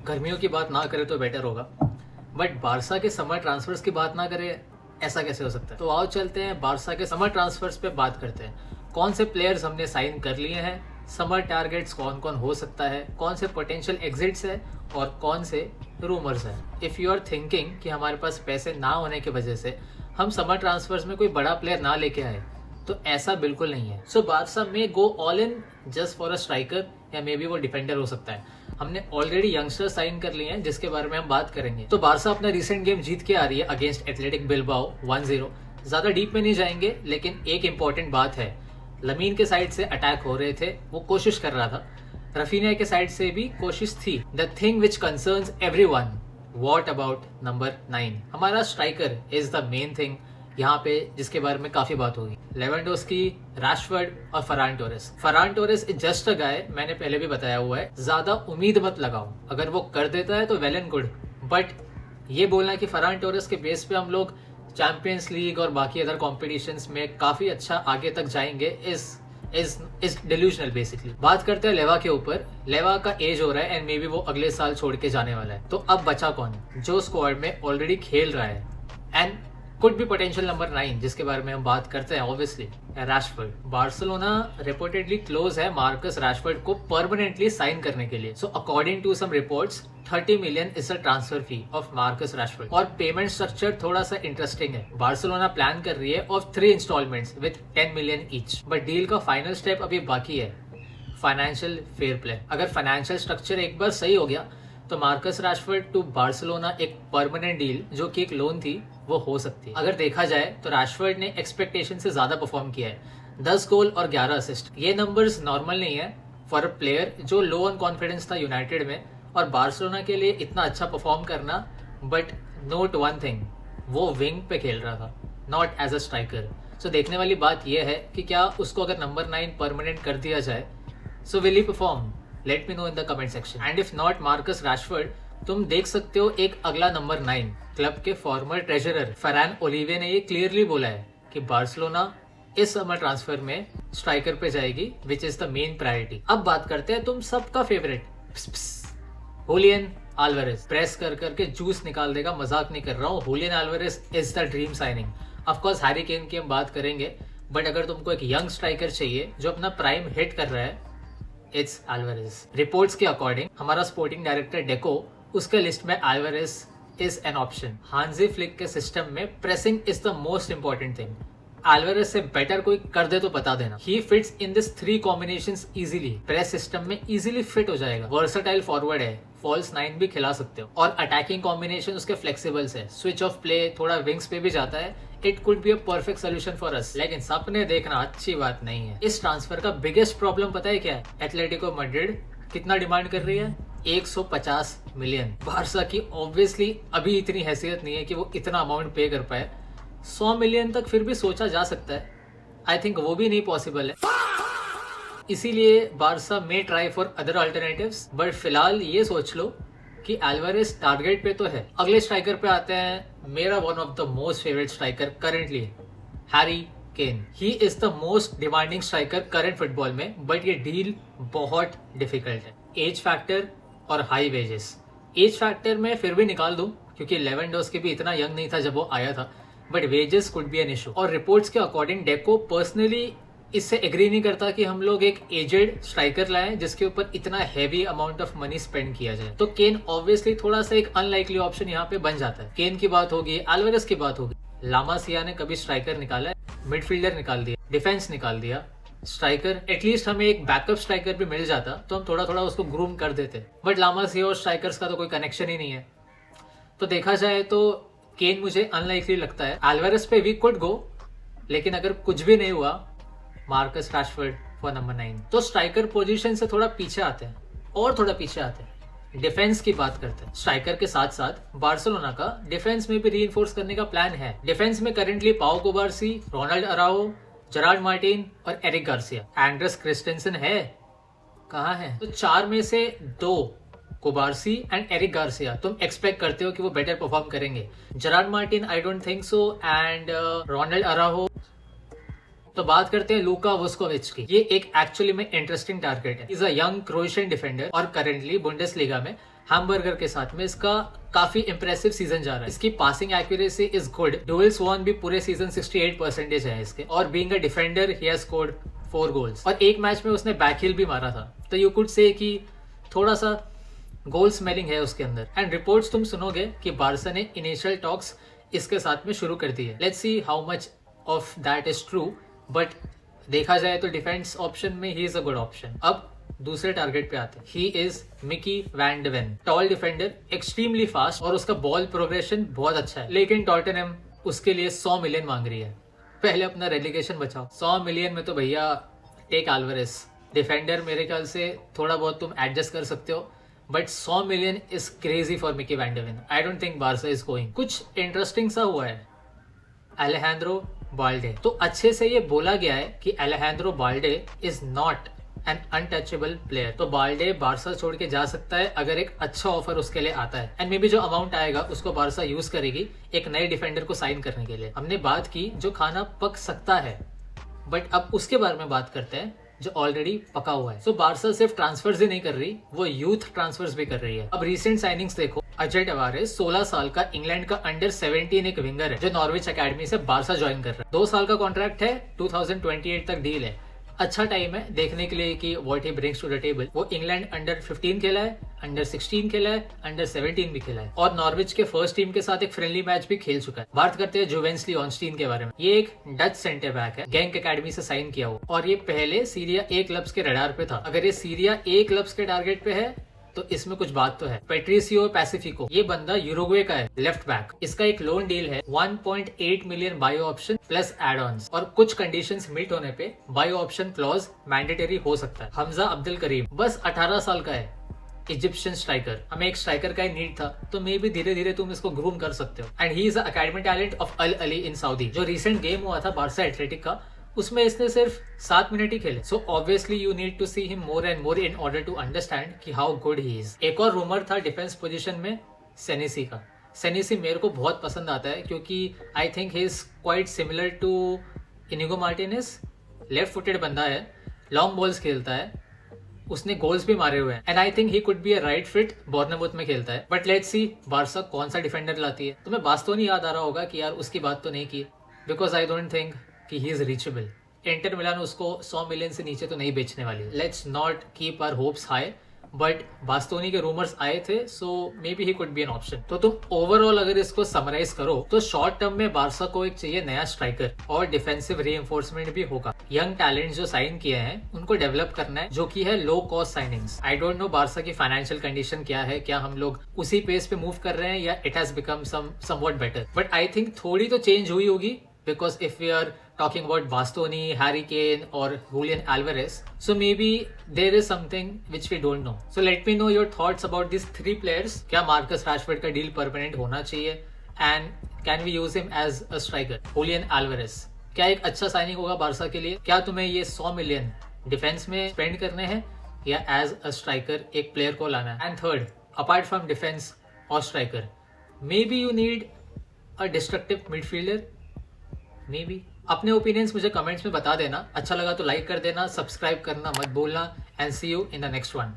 गर्मियों की बात ना करें तो बेटर होगा, बट बारसा के समर ट्रांसफर्स की बात ना करें, ऐसा कैसे हो सकता है। तो आओ चलते हैं बारसा के समर ट्रांसफर्स पे बात करते हैं। कौन से प्लेयर्स हमने साइन कर लिए हैं, समर टारगेट्स कौन कौन हो सकता है, कौन से पोटेंशियल एग्जिट्स है और कौन से रूमर्स है। इफ़ यू आर थिंकिंग कि हमारे पास पैसे ना होने की वजह से हम समर ट्रांसफर्स में कोई बड़ा प्लेयर ना लेके आए, तो ऐसा बिल्कुल नहीं है। सो बारसा में go all in just for a striker, या मे बी वो डिफेंडर हो सकता है। हमने ऑलरेडी यंगस्टर साइन कर लिए हैं जिसके बारे में हम बात करेंगे। तो बारसा अपना रिसेंट गेम जीत के आ रही है अगेंस्ट एथलेटिक बिलबाओ 1-0। ज्यादा डीप में नहीं जाएंगे, लेकिन एक इंपॉर्टेंट बात है, लमीन के साइड से अटैक हो रहे थे, वो कोशिश कर रहा था, रफीनिया के साइड से भी कोशिश थी। The thing which concerns everyone, what about number 9? हमारा striker is the main thing यहाँ पे, जिसके बारे में काफी बात होगी। लेवेंडोस्की, राशफोर्ड और Ferran Torres. Ferran Torres is just a guy, मैंने पहले भी बताया हुआ है, ज्यादा उम्मीद मत लगाओ। अगर वो कर देता है तो वेल एंड गुड, बट ये बोलना कि फरान टोरेस के बेस पे हम लोग चैंपियंस लीग और बाकी अदर कॉम्पिटिशन्स में काफी अच्छा आगे तक जाएंगे इज डिल्यूजनल बेसिकली। बात करते हैं लेवा के ऊपर। लेवा का एज हो रहा है एंड मे बी वो अगले साल छोड़ के जाने वाला है। तो अब बचा कौन जो स्क्वाड में ऑलरेडी खेल रहा है and could be potential number 9, जिसके बारे में हम बात करते हैं obviously, Rashford. Barcelona reportedly close है मार्कस रैशफोर्ड को परमानेंटली साइन करने के लिए। So according to some reports 30 million is the transfer fee of Marcus Rashford. और पेमेंट स्ट्रक्चर थोड़ा सा इंटरेस्टिंग है। बार्सिलोना प्लान कर रही है of 3 instalments with 10 million each, but deal का फाइनल स्टेप अभी बाकी है, फाइनेंशियल फेयर प्ले। अगर फाइनेंशियल स्ट्रक्चर एक बार सही हो गया तो मार्कस रैशफोर्ड टू बार्सिलोना एक परमानेंट डील, जो कि एक लोन थी, वो हो सकती है। अगर देखा जाए तो रैशफोर्ड ने एक्सपेक्टेशन से ज्यादा परफॉर्म किया है, 10 गोल और 11 असिस्ट। ये नंबर्स नॉर्मल नहीं है फॉर अ प्लेयर जो लो ऑन कॉन्फिडेंस था यूनाइटेड में, और बार्सिलोना के लिए इतना अच्छा परफॉर्म करना। बट नोट वन थिंग, वो विंग पे खेल रहा था, नॉट एज अ स्ट्राइकर। सो देखने वाली बात यह है कि क्या उसको अगर नंबर 9 परमानेंट कर दिया जाए, so will he perform? Let me know in the comment section. And if not Marcus Rashford, तुम देख सकते हो एक अगला नंबर 9, क्लब के फॉर्मर ट्रेजरर फरहान ओलिवे ने ये क्लियरली बोला है कि बार्सिलोना इस समर ट्रांसफर में स्ट्राइकर पे जाएगी, which is the main priority. अब बात करते हैं तुम सबका फेवरेट, हुलियन अल्वारेज। प्रेस कर करके जूस निकाल देगा, मजाक नहीं कर रहा हूँ। Julian Alvarez is the dream signing. Of course Harry Kane की हम बात करेंगे, बट अगर तुमको एक यंग स्ट्राइकर चाहिए जो अपना प्राइम हिट कर रहा है, इट्स अल्वारेज। रिपोर्ट्स के अकॉर्डिंग हमारा स्पोर्टिंग डायरेक्टर डेको, उसके लिस्ट में अल्वारेज इज एन ऑप्शन। हांजी फ्लिक के सिस्टम में pressing is the most important thing. Alvarez से बेटर कोई कर दे तो बता देना। He fits in this 3 combinations easily, press system में इजीली फिट हो जाएगा। वर्सटाइल फॉरवर्ड है, फॉल्स 9 भी खिला सकते हो, और अटैकिंग कॉम्बिनेशन उसके फ्लेक्सिबल्स है, स्विच ऑफ प्ले थोड़ा विंग्स पे भी जाता है। It could be a perfect solution for us, लेकिन सपने देखना अच्छी बात नहीं है। इस ट्रांसफर का बिगेस्ट प्रॉब्लम पता है क्या है? एथलेटिको मैड्रिड कितना डिमांड कर रही है? 150 मिलियन। बारसा की ऑब्वियसली अभी इतनी हैसियत नहीं है कि वो इतना अमाउंट पे कर पाए। 100 मिलियन तक फिर भी सोचा जा सकता है, आई थिंक वो भी नहीं पॉसिबल है। इसीलिए बारसा में try for other alternatives, but फिलहाल ये सोच लो कि अल्वारेज टारगेट पे तो है। अगले स्ट्राइकर पे आते हैं, मेरा one of the most favourite striker currently, Harry Kane. He is the most demanding striker current football में, बट ये डील बहुत डिफिकल्ट है। एज फैक्टर और हाई वेजेस। एज फैक्टर में फिर भी निकाल दूं क्योंकि लेवेंडोस्की भी इतना यंग नहीं था जब वो आया था, but wages could be an issue. और रिपोर्ट्स के अकॉर्डिंग डेको पर्सनली इससे एग्री नहीं करता कि हम लोग एक एजेड स्ट्राइकर लाएं जिसके ऊपर इतना heavy amount of money spend किया जाए। तो केन ऑब्वियसली थोड़ा सा एक अनलाइकली ऑप्शन यहाँ पे बन जाता है। केन की बात होगी, अल्वारेज की बात होगी। लामासिया ने कभी स्ट्राइकर निकाला है? मिडफील्डर निकाल दिया, डिफेंस निकाल दिया, स्ट्राइकर एटलीस्ट हमें एक बैकअप स्ट्राइकर भी मिल जाता तो हम थोड़ा थोड़ा उसको ग्रूम कर देते, बट लामासिया और स्ट्राइकर्स का तो कोई कनेक्शन ही नहीं है। तो देखा जाए तो केन मुझे अनलाइकली लगता है। अल्वारेज पे वी कुड गो, लेकिन अगर कुछ भी नहीं हुआ, मार्कस रैशफोर्ड फॉर नंबर 9। तो स्ट्राइकर पोजीशन से थोड़ा पीछे आते हैं, और थोड़ा पीछे आते हैं, डिफेंस की बात करते हैं। स्ट्राइकर के साथ साथ बार्सिलोना का डिफेंस में भी रीइंफोर्स करने का प्लान है। डिफेंस में currently Pau Cubarsi, Ronald Araujo, Gerard Martin और एरिक गार्सिया। एंड्रेस क्रिस्टेंसन है कहाँ है? तो 4 में से 2, कुबार्सी एंड एरिक गार्सिया, तुम एक्सपेक्ट करते हो कि वो बेटर परफॉर्म करेंगे। Gerard Martin I don't think so, and Ronald Araujo तो बात करते हैं लूका वोस्कोविच की। ये एक एक्चुअली में इंटरेस्टिंग टारगेट है। Is a young Croatian defender और करेंटली बुंडेसलीगा में हैम्बर्गर के साथ में इसका काफी इंप्रेसिव सीजन जा रहा है। इसकी passing accuracy is good. Duels won भी पूरे सीजन 68% है इसके, और being a defender he has scored 4 goals, और एक मैच में उसने बैकहील भी मारा था। तो यू कुड से कि थोड़ा सा गोल स्मेलिंग है उसके अंदर। एंड रिपोर्ट्स तुम सुनोगे कि बार्सा ने इनिशियल टॉक्स इसके साथ में शुरू कर दी है। Let's see how much of that is true, but देखा जाए तो डिफेंस ऑप्शन में ही इज अ गुड ऑप्शन। अब दूसरे टारगेट पे आते हैं। He is Micky van de Ven, tall defender, extremely fast, और उसका बॉल प्रोग्रेशन बहुत अच्छा है। लेकिन टॉटनहम उसके लिए 100 मिलियन मांग रही है। पहले अपना रेलिगेशन बचाओ। 100 मिलियन में तो भैया टेक एल्वारेज। डिफेंडर मेरे ख्याल से थोड़ा बहुत तुम एडजस्ट कर सकते हो, but 100 million is crazy for Micky van de Ven. I don't think Barca is going. कुछ इंटरेस्टिंग सा हुआ है अलेहांद्रो बाल्डे। तो अच्छे से ये बोला गया है कि अलेहांद्रो Balde is not an untouchable player. तो बाल्डे बार्सा छोड़ के जा सकता है अगर एक अच्छा ऑफर उसके लिए आता है, एंड मे बी जो अमाउंट आएगा उसको बार्सा यूज करेगी एक नए डिफेंडर को साइन करने के लिए। हमने बात की जो खाना पक सकता है, बट अब उसके बारे में बात करते हैं जो ऑलरेडी पका हुआ है। सो बार्सा सिर्फ ट्रांसफर्स ही नहीं कर रही, वो यूथ ट्रांसफर्स भी कर रही है। अब रिसेंट साइनिंग्स देखो। अजय टवारेस 16 साल का इंग्लैंड का अंडर 17 एक विंगर है जो नॉर्विच अकेडमी से बार्सा ज्वाइन कर रहा है। 2 साल का कॉन्ट्रैक्ट है, 2028 तक डील है। अच्छा टाइम है देखने के लिए कि what he brings to the table. वो इंग्लैंड अंडर 15 खेला है, अंडर 16 खेला है, अंडर 17 भी खेला है, और नॉर्विच के फर्स्ट टीम के साथ एक फ्रेंडली मैच भी खेल चुका है। बात करते हैं जोवेंसली ऑनस्टीन के बारे में। ये एक डच सेंटर बैक है, गैंग अकेडमी से साइन किया हुआ, और ये पहले सीरिया ए क्लब्स के रडार पे था। अगर ये सीरिया ए क्लब्स के टारगेट पे है तो इसमें कुछ बात तो है। पेट्रिसियो पैसिफिको, ये बंदा यूरुग्वे का है, लेफ्ट बैक। इसका एक लोन डील है 1.8 million buy option plus add ons, और कुछ कंडीशंस मीट होने पे बायो ऑप्शन क्लॉज मैंडेटरी हो सकता है। हमजा अब्दुल करीम बस 18 साल का है, इजिप्शियन स्ट्राइकर। हमें एक स्ट्राइकर का ही नीड था, तो मे भी धीरे धीरे तुम इसको ग्रूम कर सकते हो। And he is academy talent of Al Ahli in Saudi. जो रिसेंट गेम हुआ था बार्सा एथलेटिक का, उसमें इसने सिर्फ 7 मिनट ही खेले। So obviously you need to see him more and more in order to understand कि हाउ गुड ही इज। एक और रूमर था डिफेंस पोजीशन में सेनेसी का। सेनेसी मेरे को बहुत पसंद आता है क्योंकि I think he is quite similar to Inigo Martinez. Left footed बंदा है, लॉन्ग बॉल्स खेलता है, उसने गोल्स भी मारे हुए हैं, and I think he could be a right fit. Bournemouth में खेलता है। बट लेट्स सी बार्सा कौन सा डिफेंडर लाती है। तुम्हें बास्तोनी याद आ रहा होगा कि यार उसकी बात तो नहीं की, बिकॉज आई डोंट थिंक कि he is reachable. Inter Milan उसको 100 मिलियन से नीचे तो नहीं बेचने वाली। Let's not keep our hopes high, but Bastoni के रूमर्स आए थे, so maybe he could be an option. तो तुम ओवरऑल अगर इसको समराइज करो तो शॉर्ट टर्म में बार्सा को एक चाहिए नया स्ट्राइकर, और डिफेंसिव रीइंफोर्समेंट भी होगा। यंग टैलेंट जो साइन किए हैं उनको डेवलप करना है, जो कि है low cost signings. I don't know Barca की फाइनेंशियल कंडीशन क्या है, क्या हम लोग उसी पेस पे मूव कर रहे हैं या it has become somewhat better. But I think थोड़ी तो चेंज हुई होगी, because if we are talking about Bastoni, Harry Kane or Julian Alvarez, so maybe there is something which we don't know. So let me know your thoughts about these 3 players. क्या Marcus Rashford का deal permanent होना चाहिए, and can we use him as a striker? Julian Alvarez क्या एक अच्छा signing होगा Barca के लिए? क्या तुम्हें ये 100 मिलियन डिफेंस में स्पेंड करने हैं या एज अ स्ट्राइकर एक प्लेयर को लाना है? And third, apart from defence और striker, maybe you need a destructive midfielder, maybe. अपने ओपिनियंस मुझे कमेंट्स में बता देना। अच्छा लगा तो लाइक कर देना, सब्सक्राइब करना मत भूलना, and see you in the next one.